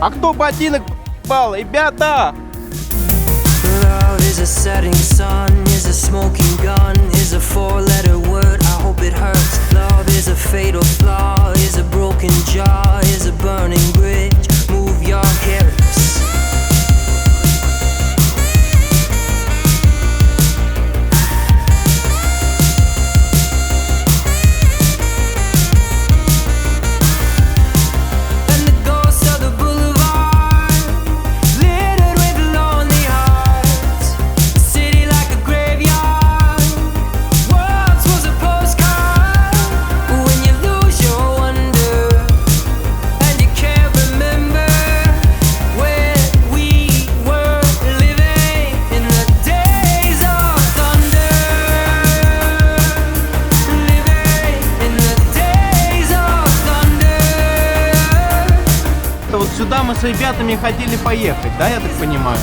А кто ботинок пал, ребята? Love is a setting sun, is a smoking gun, is a four-letter word, I hope it hurts. Love is a fatal flaw, is a broken jaw, is a burning bridge, move your hips. And the ghosts of the boulevard, littered with lonely hearts. The city like a graveyard, once was a postcard. When you lose your wonder, and you can't remember where we were living in the days of thunder. Living in the days of thunder. Вот сюда мы с ребятами хотели поехать, да, я так понимаю?